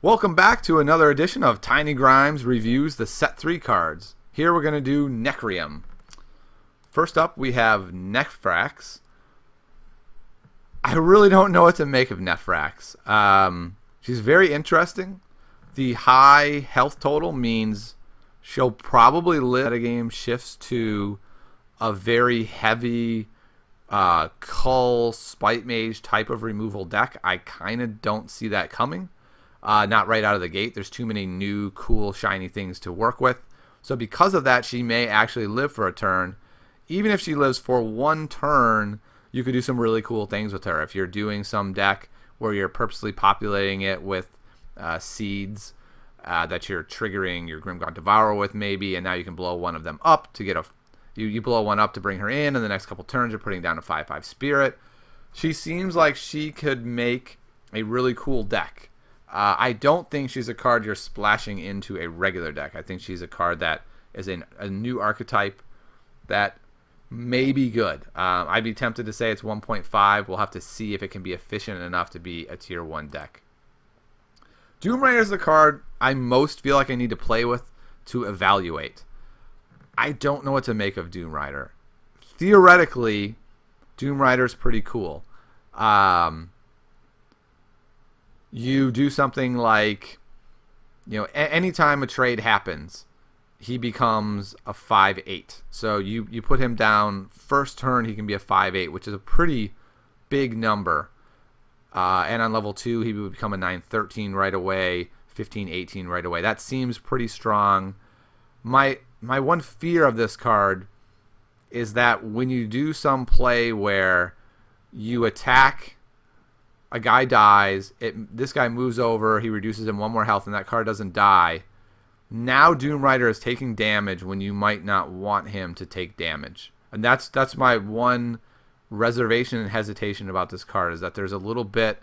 Welcome back to another edition of Tiny Grimes Reviews the Set 3 cards. Here we're going to do Nekrium. First up, we have Nefrax. I really don't know what to make of Nefrax. She's very interesting. The high health total means she'll probably live. The game shifts to a very heavy Cull Spite Mage type of removal deck. I kind of don't see that coming. Not right out of the gate. There's too many new, cool, shiny things to work with. So because of that, she may actually live for a turn. Even if she lives for one turn, you could do some really cool things with her. If you're doing some deck where you're purposely populating it with seeds that you're triggering your Grimgaunt Devourer with maybe, and now you can blow one of them up to get a... You blow one up to bring her in, and the next couple turns you're putting down a 5/5 Spirit. She seems like she could make a really cool deck. I don't think she's a card you're splashing into a regular deck. I think she's a card that is a new archetype that may be good. I'd be tempted to say it's 1.5. We'll have to see if it can be efficient enough to be a tier 1 deck. Doom Rider is the card I most feel like I need to play with to evaluate. I don't know what to make of Doom Rider. Theoretically, Doom Rider's pretty cool. You do something like, anytime a trade happens, he becomes a 5/8. So you put him down first turn, he can be a 5/8, which is a pretty big number. And on level 2, he would become a 9/13 right away, 15/18 right away. That seems pretty strong. My one fear of this card is that when you do some play where you attack, a guy dies, this guy moves over, he reduces him 1 more health, and that card doesn't die. Now Doom Rider is taking damage when you might not want him to take damage. And that's my one reservation and hesitation about this card, is that there's a little bit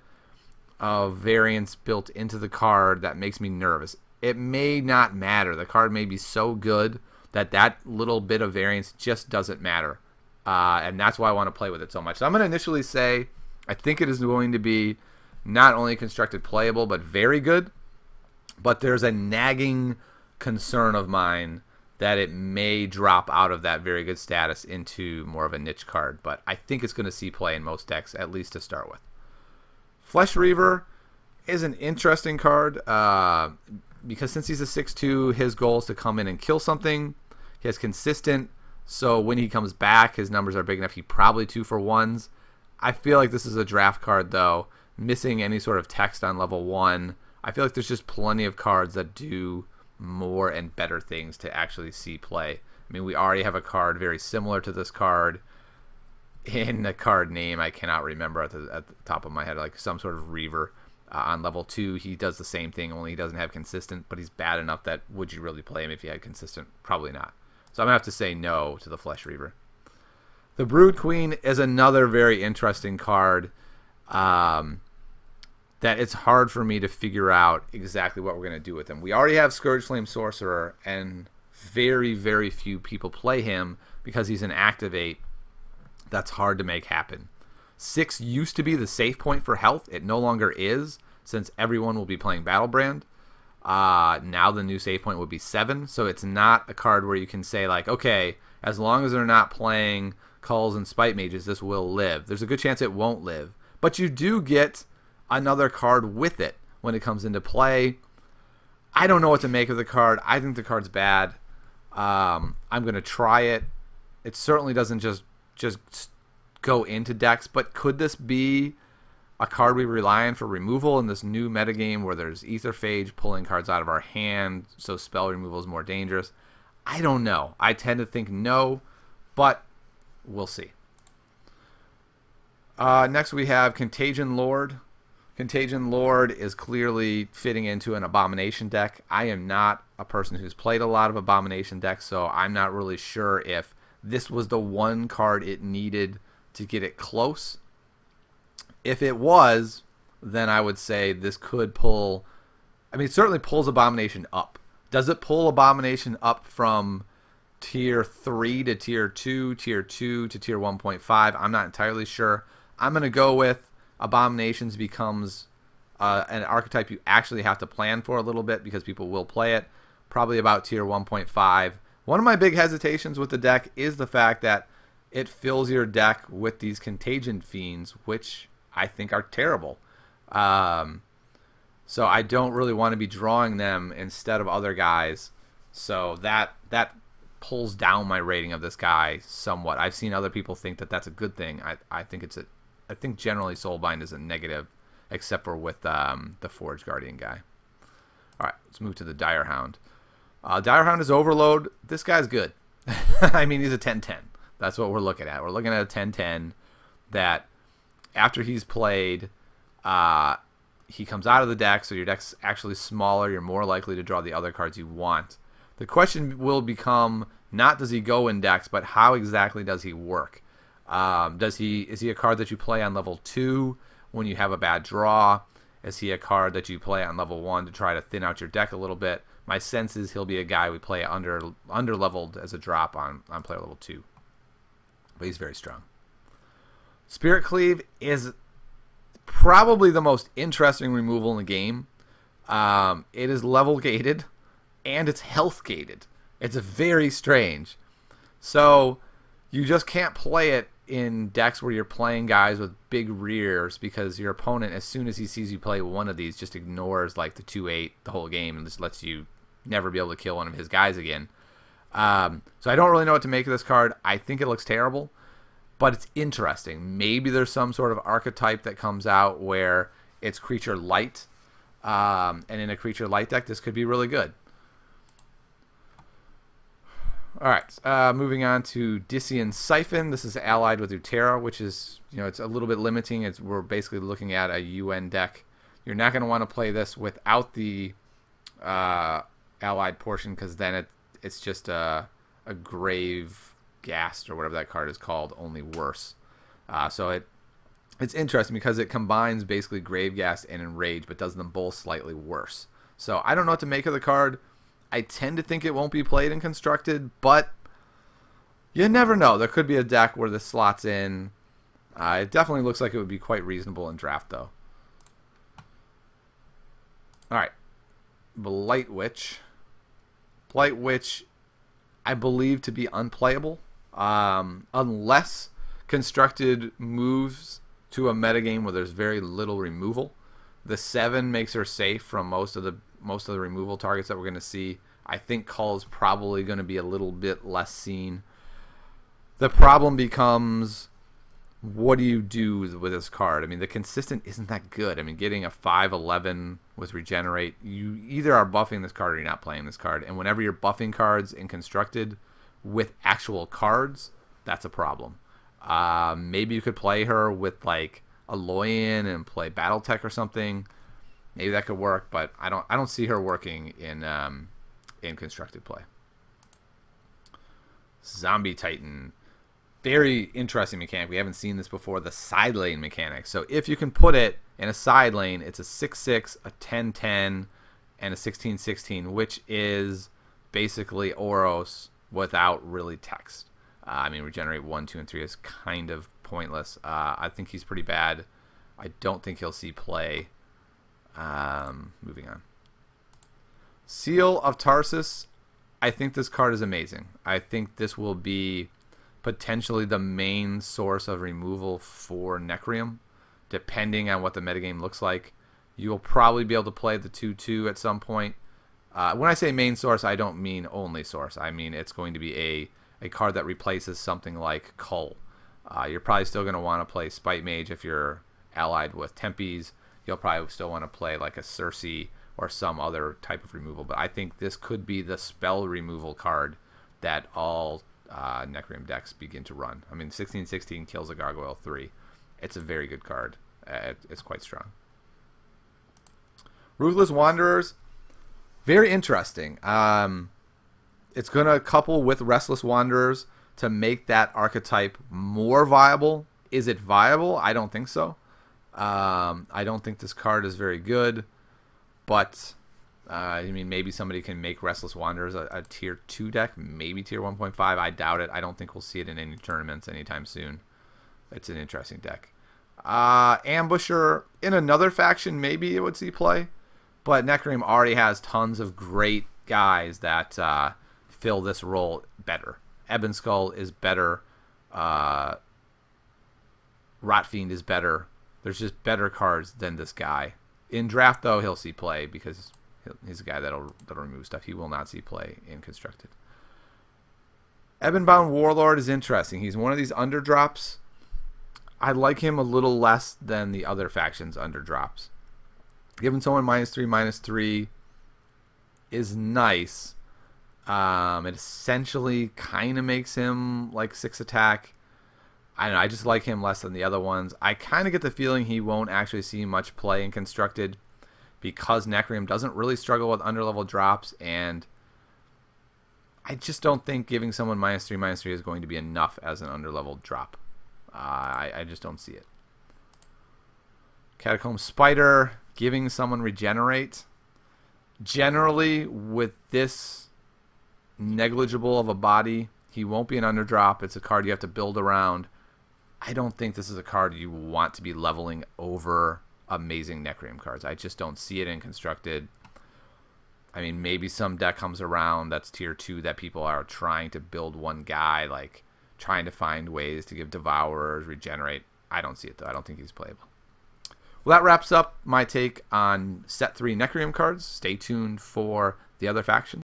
of variance built into the card that makes me nervous. It may not matter. The card may be so good that little bit of variance just doesn't matter. And that's why I want to play with it so much. So I'm going to initially say I think it is going to be not only constructed playable, but very good. But there's a nagging concern of mine that it may drop out of that very good status into more of a niche card. But I think it's going to see play in most decks, at least to start with. Flesh Reaver is an interesting card because since he's a 6/2, his goal is to come in and kill something. He has consistent, so when he comes back, his numbers are big enough. He probably 2-for-1s. I feel like this is a draft card, though, missing any sort of text on level 1. I feel like there's just plenty of cards that do more and better things to actually see play. I mean, we already have a card very similar to this card in the card name. I cannot remember at the top of my head, like some sort of Reaver. On level 2, he does the same thing, only he doesn't have consistent, but he's bad enough that would you really play him if he had consistent? Probably not. So I'm going to have to say no to the Flesh Reaver. The Brood Queen is another very interesting card that it's hard for me to figure out exactly what we're going to do with him. We already have Scourge Flame Sorcerer, and very, very few people play him because he's an activate that's hard to make happen. 6 used to be the safe point for health. It no longer is, since everyone will be playing Battlebrand. Now the new save point would be 7, so it's not a card where you can say, like, okay, as long as they're not playing Culls and Spite Mages, this will live. There's a good chance it won't live. But you do get another card with it when it comes into play. I don't know what to make of the card. I think the card's bad. I'm going to try it. It certainly doesn't just go into decks, but could this be a card we rely on for removal in this new metagame where there's Etherphage pulling cards out of our hand, so spell removal is more dangerous? I don't know. I tend to think no, but we'll see. Next we have Contagion Lord. Contagion Lord is clearly fitting into an Abomination deck. I am not a person who's played a lot of Abomination decks, so I'm not really sure if this was the one card it needed to get it close. If it was, then I would say this could pull... I mean, it certainly pulls Abomination up. Does it pull Abomination up from Tier 3 to Tier 2, Tier 2 to Tier 1.5? I'm not entirely sure. I'm going to go with Abominations becomes an archetype you actually have to plan for a little bit because people will play it. Probably about tier 1.5. One of my big hesitations with the deck is the fact that it fills your deck with these contagion fiends, which I think are terrible. So I don't really want to be drawing them instead of other guys. So that pulls down my rating of this guy somewhat. I've seen other people think that that's a good thing. I think I think generally Soulbind is a negative, except for with the Forge Guardian guy. All right, let's move to the Dire Hound. Dire Hound is Overload. This guy's good. I mean, he's a 10-10. That's what we're looking at. We're looking at a 10-10 that after he's played, he comes out of the deck, so your deck's actually smaller. You're more likely to draw the other cards you want. The question will become not does he go in decks, but how exactly does he work? Is he a card that you play on level 2 when you have a bad draw? Is he a card that you play on level 1 to try to thin out your deck a little bit? My sense is he'll be a guy we play under leveled as a drop on player level 2. But he's very strong. Spirit Cleave is probably the most interesting removal in the game. It is level gated and it's health gated. It's very strange. So you just can't play it in decks where you're playing guys with big rears because your opponent, as soon as he sees you play one of these, just ignores like the 2/8 the whole game and just lets you never be able to kill one of his guys again. So I don't really know what to make of this card. I think it looks terrible, but it's interesting. Maybe there's some sort of archetype that comes out where it's creature light, and in a creature light deck, this could be really good. All right, moving on to Disionsiphon. This is allied with Utera, which is, it's a little bit limiting. We're basically looking at a UN deck. You're not going to want to play this without the allied portion because then it's just a grave ghast or whatever that card is called, only worse. So it's interesting because it combines basically grave ghast and enrage, but does them both slightly worse. So I don't know what to make of the card. I tend to think it won't be played in Constructed, but you never know. There could be a deck where this slots in. It definitely looks like it would be quite reasonable in draft, though. All right. Blight Witch. Blight Witch, I believe to be unplayable. Unless Constructed moves to a metagame where there's very little removal. The 7 makes her safe from most of the removal targets that we're going to see. I think Cull is probably going to be a little bit less seen. The problem becomes, what do you do with this card? I mean, the consistent isn't that good. I mean, getting a 5/11 with Regenerate, you either are buffing this card or you're not playing this card. And whenever you're buffing cards in Constructed with actual cards, that's a problem. Maybe you could play her with like a Loyan and play Battletech or something. Maybe that could work, but I don't see her working in Constructed play. Zombie Titan. Very interesting mechanic. We haven't seen this before, the side lane mechanic. So if you can put it in a side lane, it's a 6/6, a 10/10, and a 16/16, which is basically Oros without really text. I mean, Regenerate 1, 2, and 3 is kind of pointless. I think he's pretty bad. I don't think he'll see play. Moving on. Seal of Tarsus. I think this card is amazing. I think this will be potentially the main source of removal for Nekrium, depending on what the metagame looks like. You will probably be able to play the 2/2 at some point. When I say main source, I don't mean only source. I mean it's going to be a card that replaces something like Cull. You're probably still going to want to play Spite Mage if you're allied with Tempes. You'll probably still want to play like a Cersei or some other type of removal. But I think this could be the spell removal card that all Nekrium decks begin to run. I mean, 16/16 kills a Gargoyle 3. It's a very good card. It's quite strong. Ruthless Wanderers. Very interesting. It's going to couple with Restless Wanderers to make that archetype more viable. Is it viable? I don't think so. I don't think this card is very good, but I mean, maybe somebody can make Restless Wanderers a tier 2 deck, maybe tier 1.5. I doubt it. I don't think we'll see it in any tournaments anytime soon. It's an interesting deck. Ambusher in another faction, maybe it would see play. But Nekrium already has tons of great guys that fill this role better. Ebon Skull is better. Rotfiend is better. There's just better cards than this guy. In draft, though, he'll see play because he's a guy that'll remove stuff. He will not see play in constructed. Ebonbound Warlord is interesting. He's one of these underdrops. I like him a little less than the other factions' underdrops. Giving someone -3/-3 is nice. It essentially kind of makes him like 6 attack. I don't know. I just like him less than the other ones. I kind of get the feeling he won't actually see much play in constructed because Nekrium doesn't really struggle with underlevel drops, and I just don't think giving someone -3/-3 is going to be enough as an underlevel drop. I just don't see it. Catacomb Spider, giving someone regenerate. Generally, with this negligible of a body, he won't be an underdrop. It's a card you have to build around. I don't think this is a card you want to be leveling over amazing Nekrium cards. I just don't see it in constructed. I mean, maybe some deck comes around that's tier 2 that people are trying to build one guy, like trying to find ways to give Devourers regenerate. I don't see it, though. I don't think he's playable. Well, that wraps up my take on set 3 Nekrium cards. Stay tuned for the other factions.